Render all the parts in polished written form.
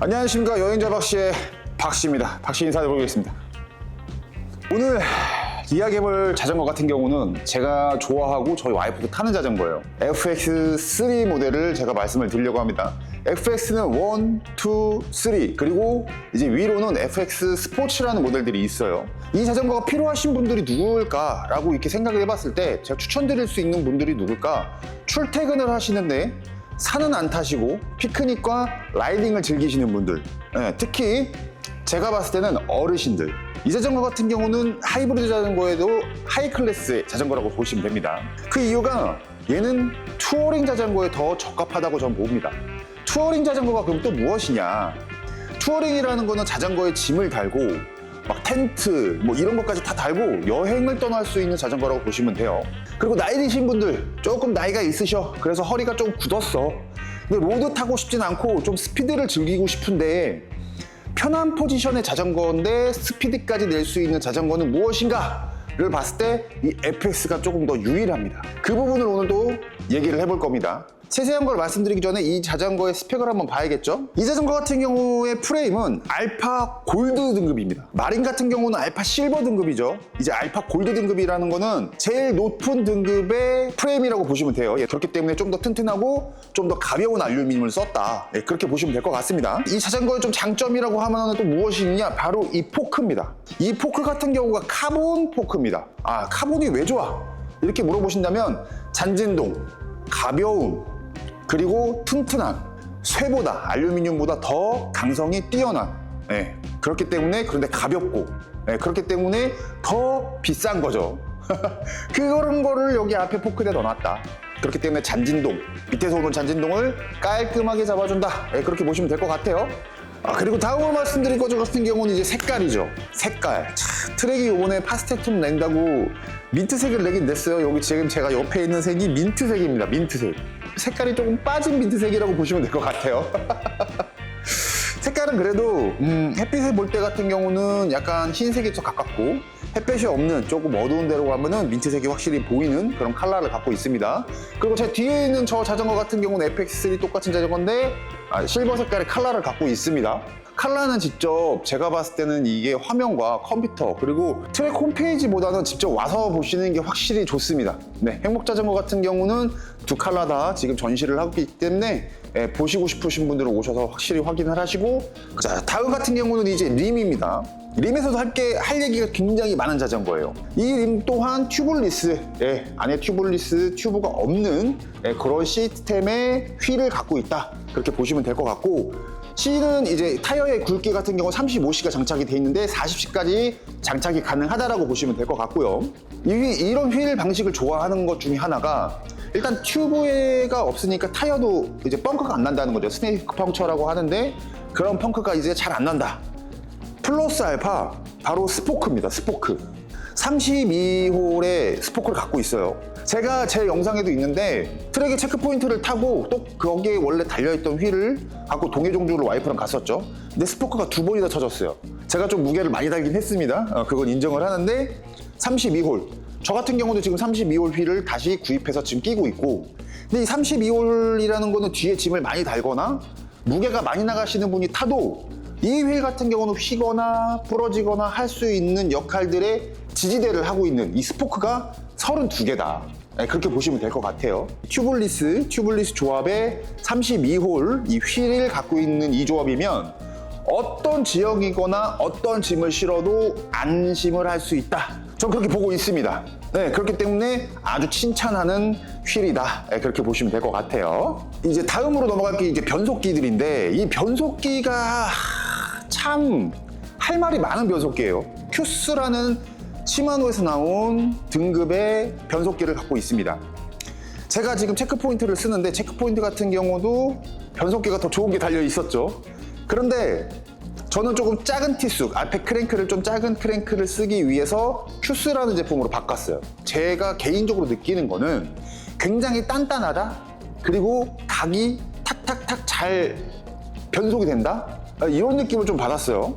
안녕하십니까, 여행자 박씨의 박씨입니다. 박씨 인사드리겠습니다. 오늘 이야기해볼 자전거 같은 경우는 제가 좋아하고 저희 와이프도 타는 자전거예요. FX3 모델을 제가 말씀을 드리려고 합니다. FX는 1, 2, 3 그리고 이제 위로는 FX 스포츠라는 모델들이 있어요. 이 자전거가 필요하신 분들이 누굴까 라고 이렇게 생각을 해봤을 때 제가 추천드릴 수 있는 분들이 누굴까? 출퇴근을 하시는데 산은 안 타시고 피크닉과 라이딩을 즐기시는 분들, 특히 제가 봤을 때는 어르신들. 이 자전거 같은 경우는 하이브리드 자전거에도 하이 클래스의 자전거라고 보시면 됩니다. 그 이유가 얘는 투어링 자전거에 더 적합하다고 저는 봅니다. 투어링 자전거가 그럼 또 무엇이냐? 투어링이라는 거는 자전거에 짐을 달고 막 텐트 뭐 이런 것까지 다 달고 여행을 떠날 수 있는 자전거라고 보시면 돼요. 그리고 나이 드신 분들, 조금 나이가 있으셔, 그래서 허리가 좀 굳었어, 근데 로드 타고 싶진 않고 좀 스피드를 즐기고 싶은데 편한 포지션의 자전거인데 스피드까지 낼 수 있는 자전거는 무엇인가를 봤을 때 이 FX가 조금 더 유일합니다. 그 부분을 오늘도 얘기를 해볼 겁니다. 세세한 걸 말씀드리기 전에 이 자전거의 스펙을 한번 봐야겠죠? 이 자전거 같은 경우의 프레임은 알파 골드 등급입니다. 마린 같은 경우는 알파 실버 등급이죠. 이제 알파 골드 등급이라는 거는 제일 높은 등급의 프레임이라고 보시면 돼요. 그렇기 때문에 좀 더 튼튼하고 좀 더 가벼운 알루미늄을 썼다, 그렇게 보시면 될 것 같습니다. 이 자전거의 좀 장점이라고 하면 또 무엇이 있냐? 바로 이 포크입니다. 이 포크 같은 경우가 카본 포크입니다. 카본이 왜 좋아? 이렇게 물어보신다면 잔진동, 가벼움, 그리고 튼튼함, 쇠보다, 알루미늄보다 더 강성이 뛰어난, 그렇기 때문에, 그런데 가볍고, 그렇기 때문에 더 비싼 거죠. 그런 거를 여기 앞에 포크에 넣어놨다. 그렇기 때문에 잔진동, 밑에서 오는 잔진동을 깔끔하게 잡아준다, 그렇게 보시면 될 것 같아요. 그리고 다음으로 말씀드릴 것 같은 경우는 이제 색깔이죠. 색깔. 트랙이 요번에 파스텔톤 낸다고 민트색을 내긴 냈어요. 여기 지금 제가 옆에 있는 색이 민트색입니다. 민트색. 색깔이 조금 빠진 민트색이라고 보시면 될 것 같아요. 색깔은 그래도 햇빛을 볼 때 같은 경우는 약간 흰색이 더 가깝고, 햇볕이 없는 조금 어두운 데로 가면은 민트색이 확실히 보이는 그런 컬러를 갖고 있습니다. 그리고 제 뒤에 있는 저 자전거 같은 경우는 FX3 똑같은 자전거인데 실버 색깔의 컬러를 갖고 있습니다. 컬러는 직접 제가 봤을 때는 이게 화면과 컴퓨터 그리고 트랙 홈페이지보다는 직접 와서 보시는 게 확실히 좋습니다. 행복자전거 같은 경우는 두 컬러 다 지금 전시를 하고 있기 때문에 보시고 싶으신 분들은 오셔서 확실히 확인을 하시고, 자, 다음 같은 경우는 이제 림입니다. 림에서도 할 얘기가 굉장히 많은 자전거예요. 이 림 또한 튜블리스, 안에 튜브가 없는 그런 시스템의 휠을 갖고 있다, 그렇게 보시면 될 것 같고, C는 이제 타이어의 굵기 같은 경우 35C가 장착이 돼 있는데 40C까지 장착이 가능하다라고 보시면 될 것 같고요. 이런 휠 방식을 좋아하는 것 중에 하나가, 일단 튜브가 없으니까 타이어도 이제 펑크가 안 난다는 거죠. 스네이크 펑처라고 하는데 그런 펑크가 이제 잘 안 난다. 플러스 알파, 바로 스포크입니다. 스포크. 32홀의 스포크를 갖고 있어요. 제가 제 영상에도 있는데 트랙의 체크포인트를 타고 또 거기에 원래 달려있던 휠을 갖고 동해종주를 와이프랑 갔었죠. 근데 스포크가 2번이나 터졌어요. 제가 좀 무게를 많이 달긴 했습니다. 그건 인정을 하는데 32홀. 저 같은 경우도 지금 32홀 휠을 다시 구입해서 지금 끼고 있고, 근데 이 32홀이라는 거는 뒤에 짐을 많이 달거나 무게가 많이 나가시는 분이 타도 이 휠 같은 경우는 휘거나 부러지거나 할 수 있는 역할들의 지지대를 하고 있는 이 스포크가 32개다. 그렇게 보시면 될 것 같아요. 튜블리스 조합의 32홀 이 휠을 갖고 있는 이 조합이면 어떤 지역이거나 어떤 짐을 실어도 안심을 할 수 있다. 전 그렇게 보고 있습니다. 그렇기 때문에 아주 칭찬하는 휠이다. 그렇게 보시면 될 것 같아요. 이제 다음으로 넘어갈 게 이제 변속기들인데, 이 변속기가 참 할 말이 많은 변속기예요. 큐스라는 시마노에서 나온 등급의 변속기를 갖고 있습니다. 제가 지금 체크포인트를 쓰는데 체크포인트 같은 경우도 변속기가 더 좋은 게 달려 있었죠. 그런데 저는 조금 작은 티수, 앞에 크랭크를 좀 작은 크랭크를 쓰기 위해서 큐스라는 제품으로 바꿨어요. 제가 개인적으로 느끼는 거는 굉장히 단단하다, 그리고 각이 탁탁탁 잘 변속이 된다, 이런 느낌을 좀 받았어요.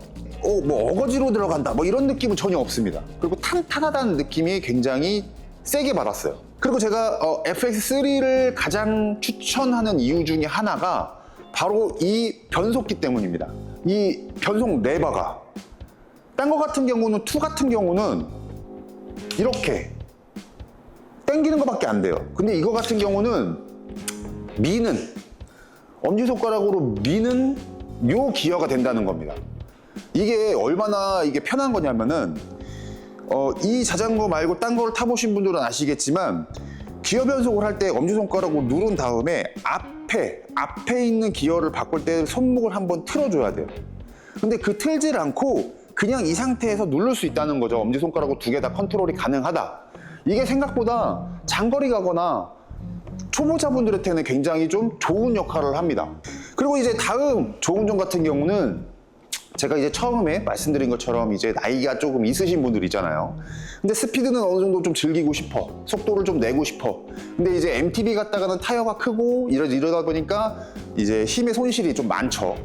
뭐 어거지로 들어간다, 뭐 이런 느낌은 전혀 없습니다. 그리고 탄탄하다는 느낌이 굉장히 세게 받았어요. 그리고 제가 FX3를 가장 추천하는 이유 중에 하나가 바로 이 변속기 때문입니다. 이 변속 레버가 딴 거 같은 경우는, 2 같은 경우는 이렇게 당기는 것밖에 안 돼요. 근데 이거 같은 경우는 미는, 엄지손가락으로 미는 요 기어가 된다는 겁니다. 이게 얼마나 이게 편한 거냐면은 이 자전거 말고 딴 걸 타보신 분들은 아시겠지만 기어 변속을 할 때 엄지손가락으로 누른 다음에 앞에 있는 기어를 바꿀 때 손목을 한번 틀어줘야 돼요. 근데 그 틀질 않고 그냥 이 상태에서 누를 수 있다는 거죠. 엄지손가락으로 2개 다 컨트롤이 가능하다. 이게 생각보다 장거리 가거나 초보자분들한테는 굉장히 좀 좋은 역할을 합니다. 그리고 이제 다음 좋은 점 같은 경우는 제가 이제 처음에 말씀드린 것처럼 이제 나이가 조금 있으신 분들 있잖아요. 근데 스피드는 어느 정도 좀 즐기고 싶어. 속도를 좀 내고 싶어. 근데 이제 MTB 갔다가는 타이어가 크고 이러다 보니까 이제 힘의 손실이 좀 많죠.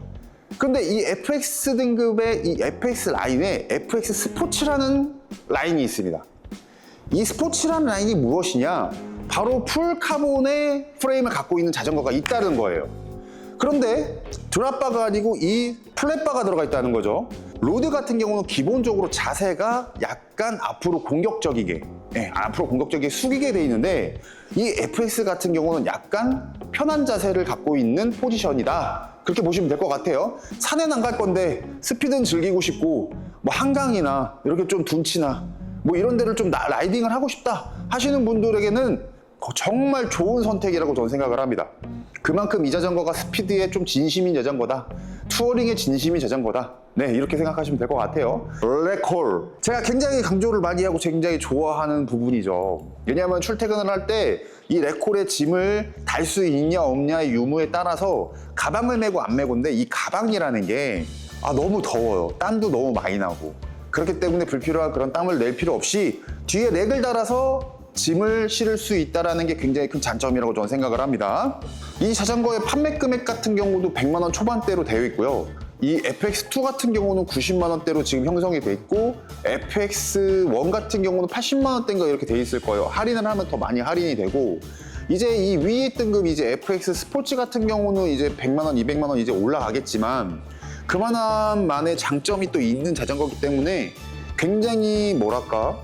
근데 이 FX 등급의 이 FX 라인에 FX 스포츠라는 라인이 있습니다. 이 스포츠라는 라인이 무엇이냐? 바로 풀 카본의 프레임을 갖고 있는 자전거가 있다는 거예요. 그런데 드랍바가 아니고 이 플랫바가 들어가 있다는 거죠. 로드 같은 경우는 기본적으로 자세가 약간 앞으로 공격적이게, 앞으로 공격적이게 숙이게 돼 있는데 이 FX 같은 경우는 약간 편한 자세를 갖고 있는 포지션이다. 그렇게 보시면 될 것 같아요. 산에는 안 갈 건데 스피드는 즐기고 싶고 뭐 한강이나 이렇게 좀 둔치나 뭐 이런 데를 좀 라이딩을 하고 싶다 하시는 분들에게는 정말 좋은 선택이라고 저는 생각을 합니다. 그만큼 이 자전거가 스피드에 좀 진심인 자전거다. 투어링에 진심인 자전거다. 네, 이렇게 생각하시면 될 것 같아요. 레콜. 제가 굉장히 강조를 많이 하고 굉장히 좋아하는 부분이죠. 왜냐하면 출퇴근을 할 때 이 레콜의 짐을 달 수 있냐 없냐의 유무에 따라서 가방을 메고 안 메고인데 이 가방이라는 게 너무 더워요. 땀도 너무 많이 나고. 그렇기 때문에 불필요한 그런 땀을 낼 필요 없이 뒤에 렉을 달아서 짐을 실을 수 있다는 게 굉장히 큰 장점이라고 저는 생각을 합니다. 이 자전거의 판매 금액 같은 경우도 100만 원 초반대로 되어 있고요. 이 FX2 같은 경우는 90만 원대로 지금 형성이 돼 있고 FX1 같은 경우는 80만 원대인가 이렇게 돼 있을 거예요. 할인을 하면 더 많이 할인이 되고 이제 이 위에 등급 이제 FX 스포츠 같은 경우는 이제 100만 원, 200만 원 이제 올라가겠지만 그만한만의 장점이 또 있는 자전거이기 때문에 굉장히 뭐랄까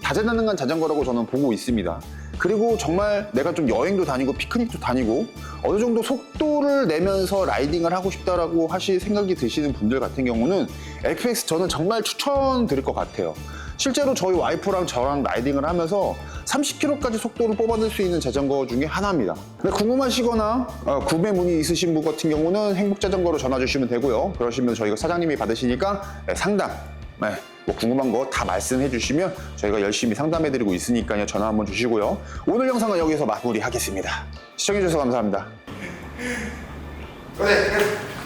다재다능한 자전거라고 저는 보고 있습니다. 그리고 정말 내가 좀 여행도 다니고 피크닉도 다니고 어느 정도 속도를 내면서 라이딩을 하고 싶다라고 하실 생각이 드시는 분들 같은 경우는 FX 저는 정말 추천드릴 것 같아요. 실제로 저희 와이프랑 저랑 라이딩을 하면서 30km까지 속도를 뽑아낼 수 있는 자전거 중에 하나입니다. 궁금하시거나 구매 문의 있으신 분 같은 경우는 행복자전거로 전화 주시면 되고요. 그러시면 저희가 사장님이 받으시니까 상담 뭐 궁금한 거 다 말씀해 주시면 저희가 열심히 상담해 드리고 있으니까요. 전화 한번 주시고요. 오늘 영상은 여기서 마무리하겠습니다. 시청해 주셔서 감사합니다. 네.